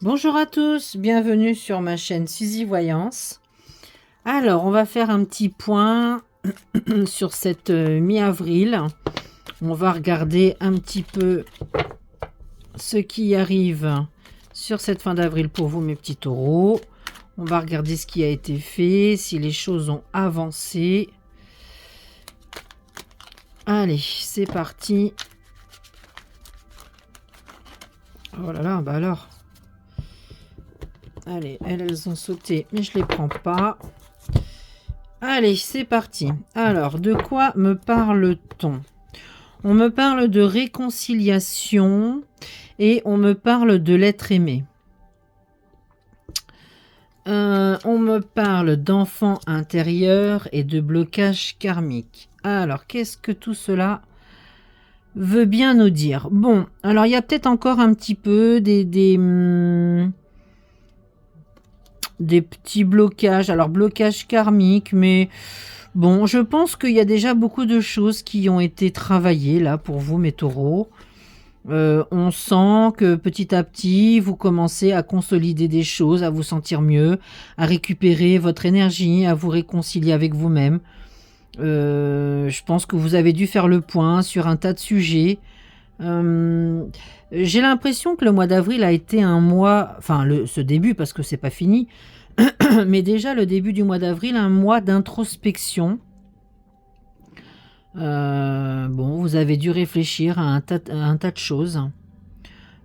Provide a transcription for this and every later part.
Bonjour à tous, bienvenue sur ma chaîne Suzy Voyance. Alors, on va faire un petit point sur cette mi-avril. On va regarder un petit peu ce qui arrive sur cette fin d'avril pour vous, mes petits taureaux. On va regarder ce qui a été fait, si les choses ont avancé. Allez, c'est parti. Oh là là, bah alors. Allez, elles ont sauté, mais je les prends pas. Allez, c'est parti. Alors, de quoi me parle-t-on? On me parle de réconciliation et on me parle de l'être aimé. On me parle d'enfant intérieur et de blocage karmique. Alors, qu'est-ce que tout cela veut bien nous dire? Bon, alors il y a peut-être encore un petit peu des petits blocages. Alors, blocage karmique, mais bon, je pense qu'il y a déjà beaucoup de choses qui ont été travaillées là pour vous, mes taureaux. On sent que petit à petit, vous commencez à consolider des choses, à vous sentir mieux, à récupérer votre énergie, à vous réconcilier avec vous-même. Je pense que vous avez dû faire le point sur un tas de sujets. J'ai l'impression que le mois d'avril a été un mois, enfin ce début parce que c'est pas fini, mais déjà le début du mois d'avril, un mois d'introspection. Bon, vous avez dû réfléchir à un tas de choses.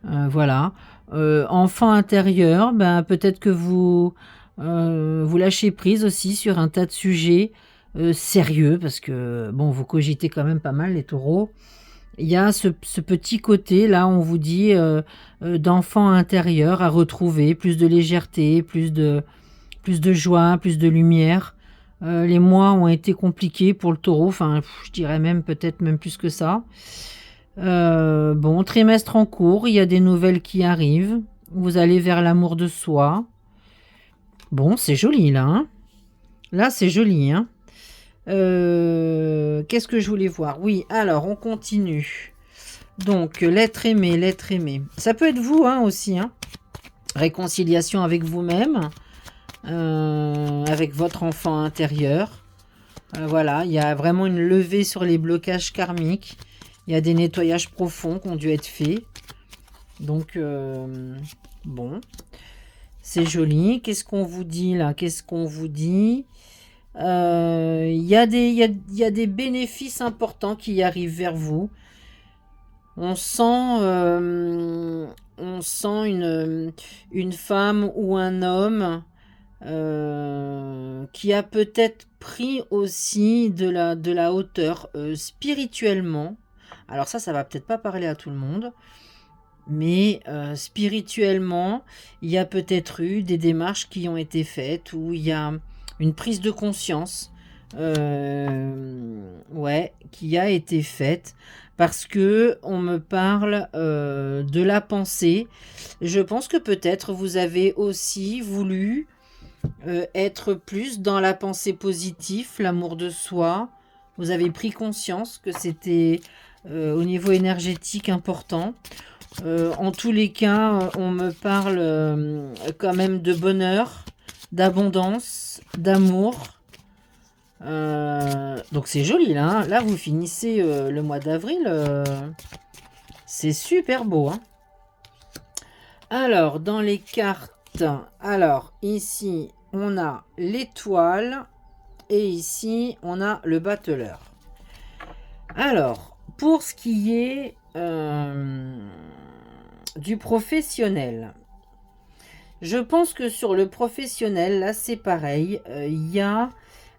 Voilà. Enfant intérieur, ben, peut-être que vous lâchez prise aussi sur un tas de sujets sérieux, parce que bon, vous cogitez quand même pas mal, les taureaux. Il y a ce petit côté, là, on vous dit d'enfant intérieur à retrouver, plus de légèreté, plus de joie, plus de lumière. Les mois ont été compliqués pour le taureau, enfin, je dirais même peut-être même plus que ça. Bon, trimestre en cours, il y a des nouvelles qui arrivent. Vous allez vers l'amour de soi. Bon, c'est joli là, hein. Là, c'est joli, hein. Qu'est-ce que je voulais voir? Oui, alors, on continue. Donc, l'être aimé, l'être aimé. Ça peut être vous, hein, aussi, hein. Réconciliation avec vous-même, avec votre enfant intérieur. Voilà, il y a vraiment une levée sur les blocages karmiques. Il y a des nettoyages profonds qui ont dû être faits. Donc, bon, c'est joli. Qu'est-ce qu'on vous dit là? Qu'est-ce qu'on vous dit? Il y a il y a des bénéfices importants qui arrivent vers vous. On sent, une femme ou un homme qui a peut-être pris aussi de la hauteur spirituellement. Alors ça va peut-être pas parler à tout le monde, mais spirituellement, il y a peut-être eu des démarches qui ont été faites où il y a une prise de conscience, ouais, qui a été faite parce que on me parle de la pensée. Je pense que peut-être vous avez aussi voulu être plus dans la pensée positive, l'amour de soi. Vous avez pris conscience que c'était au niveau énergétique important. En tous les cas, on me parle quand même de bonheur, d'abondance, d'amour. Donc c'est joli là, hein. Là, vous finissez le mois d'avril. C'est super beau, hein. Alors, dans les cartes, alors ici, on a l'étoile et ici, on a le battleur. Alors, pour ce qui est du professionnel, je pense que sur le professionnel, là, c'est pareil.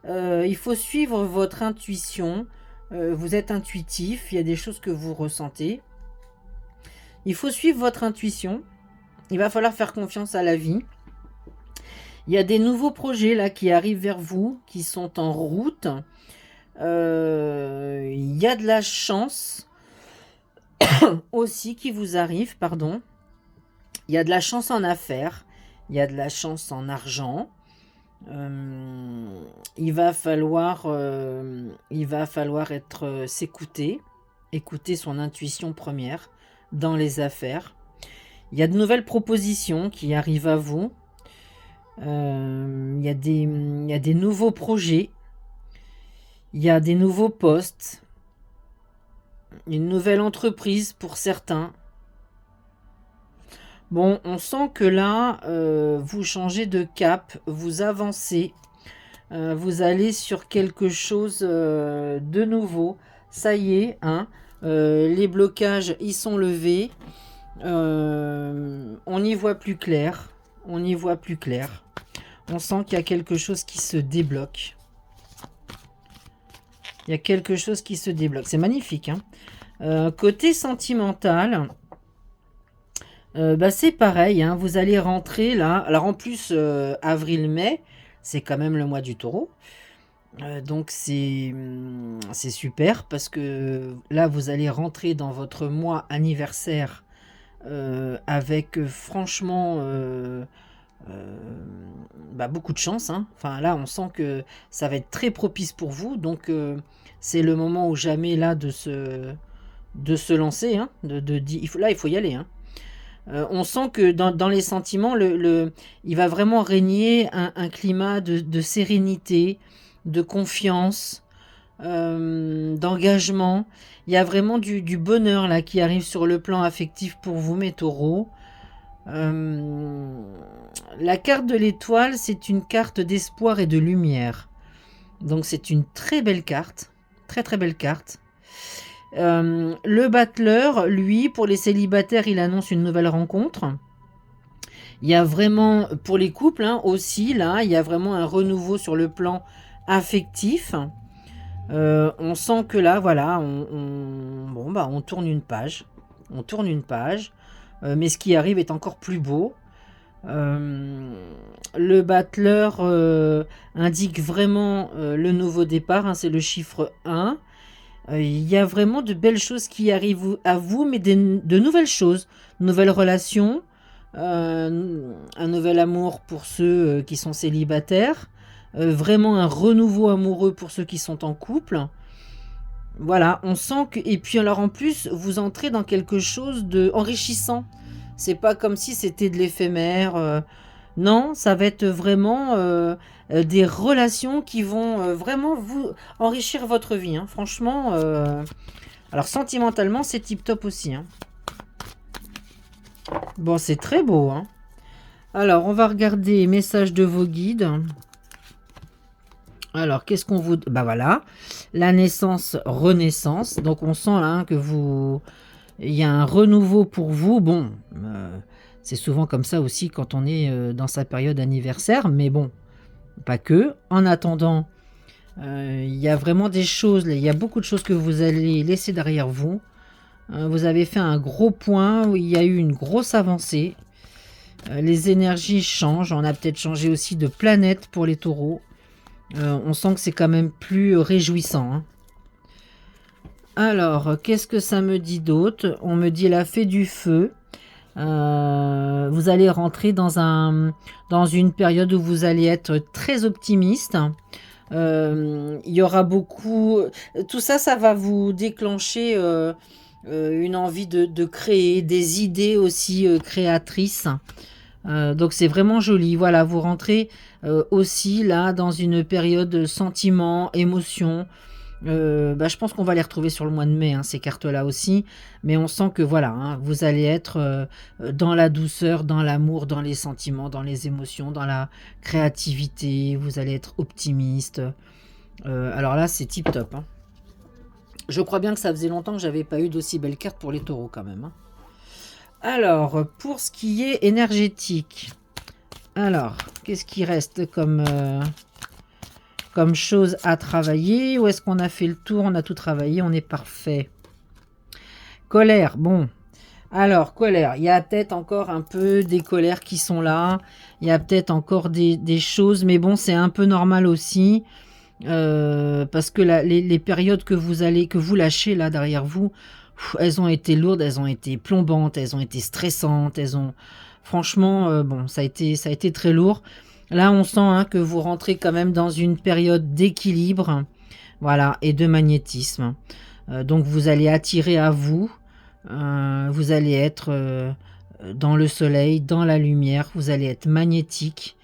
Il faut suivre votre intuition. Vous êtes intuitif, il y a des choses que vous ressentez. Il faut suivre votre intuition. Il va falloir faire confiance à la vie. Il y a des nouveaux projets là qui arrivent vers vous, qui sont en route. Il y a de la chance aussi qui vous arrive, pardon. Il y a de la chance en affaires. Il y a de la chance en argent. Il va falloir s'écouter, écouter son intuition première dans les affaires. Il y a de nouvelles propositions qui arrivent à vous. Il y a des nouveaux projets. Il y a des nouveaux postes. Une nouvelle entreprise pour certains. Bon, on sent que là, vous changez de cap, vous avancez. Vous allez sur quelque chose de nouveau. Ça y est, hein, les blocages y sont levés. On y voit plus clair. On y voit plus clair. On sent qu'il y a quelque chose qui se débloque. Il y a quelque chose qui se débloque. C'est magnifique. Hein. Côté sentimental, bah c'est pareil. Hein, vous allez rentrer là. Alors en plus, avril-mai, c'est quand même le mois du taureau. Donc c'est super parce que là, vous allez rentrer dans votre mois anniversaire avec franchement bah, beaucoup de chance. Hein. Enfin là, on sent que ça va être très propice pour vous. Donc c'est le moment ou jamais là de se lancer. Hein, là, il faut y aller. Hein. On sent que dans les sentiments, il va vraiment régner un climat de sérénité, de confiance, d'engagement. Il y a vraiment du bonheur là qui arrive sur le plan affectif pour vous, mes taureaux. La carte de l'étoile, c'est une carte d'espoir et de lumière. Donc c'est une très belle carte, très très belle carte. Le battleur, lui, pour les célibataires, il annonce une nouvelle rencontre. Il y a vraiment, pour les couples hein, aussi, là, il y a vraiment un renouveau sur le plan affectif. On sent que là, voilà, on tourne une page. On tourne une page. Mais ce qui arrive est encore plus beau. Le battleur indique vraiment le nouveau départ. Hein, c'est le chiffre 1. Il y a vraiment de belles choses qui arrivent à vous, mais de nouvelles choses. Nouvelles relations. Un nouvel amour pour ceux qui sont célibataires. Vraiment un renouveau amoureux pour ceux qui sont en couple. Voilà, on sent que... Et puis alors en plus, vous entrez dans quelque chose de enrichissant. C'est pas comme si c'était de l'éphémère. Non, ça va être vraiment des relations qui vont vraiment vous enrichir votre vie. Hein. Franchement, alors sentimentalement, c'est tip top aussi. Hein. Bon, c'est très beau. Hein. Alors, on va regarder messages de vos guides. Alors, qu'est-ce qu'on vous... Bah voilà, la naissance, renaissance. Donc, on sent là hein, que vous... Il y a un renouveau pour vous. Bon, c'est souvent comme ça aussi quand on est dans sa période anniversaire. Mais bon, pas que. En attendant, il y a vraiment des choses. Il y a beaucoup de choses que vous allez laisser derrière vous. Vous avez fait un gros point où il y a eu une grosse avancée. Les énergies changent. On a peut-être changé aussi de planète pour les taureaux. On sent que c'est quand même plus réjouissant. Hein. Alors, qu'est-ce que ça me dit d'autre? On me dit la fée du feu. Vous allez rentrer dans une période où vous allez être très optimiste. Il y aura beaucoup... Tout ça, ça va vous déclencher une envie de créer, des idées aussi créatrices. Donc c'est vraiment joli. Voilà, vous rentrez aussi là dans une période sentiment, émotion. Je pense qu'on va les retrouver sur le mois de mai, hein, ces cartes-là aussi. Mais on sent que voilà, hein, vous allez être dans la douceur, dans l'amour, dans les sentiments, dans les émotions, dans la créativité. Vous allez être optimiste. Alors là, c'est tip top. Hein. Je crois bien que ça faisait longtemps que j'avais pas eu d'aussi belles cartes pour les taureaux quand même. Hein. Alors, pour ce qui est énergétique, alors, qu'est-ce qui reste comme chose à travailler? Où est-ce qu'on a fait le tour? On a tout travaillé, on est parfait. Colère, bon. Alors, colère, il y a peut-être encore un peu des colères qui sont là. Il y a peut-être encore des choses, mais bon, c'est un peu normal aussi. Parce que les périodes que vous lâchez là derrière vous, elles ont été lourdes, elles ont été plombantes, elles ont été stressantes, franchement, bon, ça a été très lourd. Là, on sent hein, que vous rentrez quand même dans une période d'équilibre, voilà, et de magnétisme. Donc, vous allez attirer à vous, vous allez être dans le soleil, dans la lumière. Vous allez être magnétique.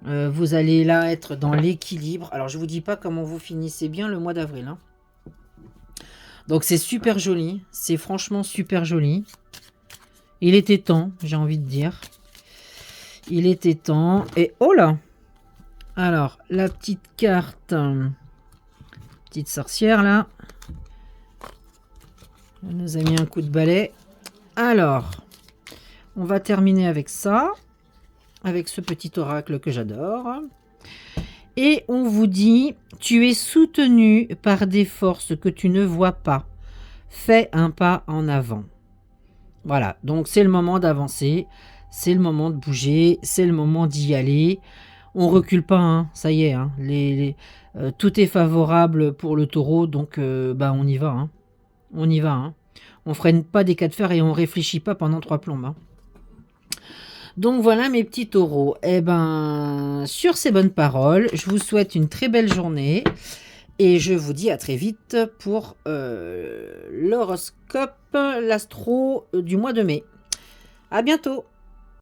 Vous allez là être dans l'équilibre. Alors, je vous dis pas comment vous finissez bien le mois d'avril, hein. Donc, c'est super joli. C'est franchement super joli. Il était temps, j'ai envie de dire. Il était temps. Et oh là! Alors, la petite carte, petite sorcière là. Elle nous a mis un coup de balai. Alors, on va terminer avec ça. Avec ce petit oracle que j'adore. Et on vous dit, tu es soutenu par des forces que tu ne vois pas. Fais un pas en avant. Voilà, donc c'est le moment d'avancer. C'est le moment de bouger. C'est le moment d'y aller. On recule pas, hein, ça y est. Hein, tout est favorable pour le taureau, donc on y va. Hein. On y va. Hein. On freine pas des cas de fer et on réfléchit pas pendant 3 plombes. Hein. Donc voilà mes petits taureaux. Eh ben, sur ces bonnes paroles, je vous souhaite une très belle journée. Et je vous dis à très vite pour l'horoscope, l'astro du mois de mai. À bientôt!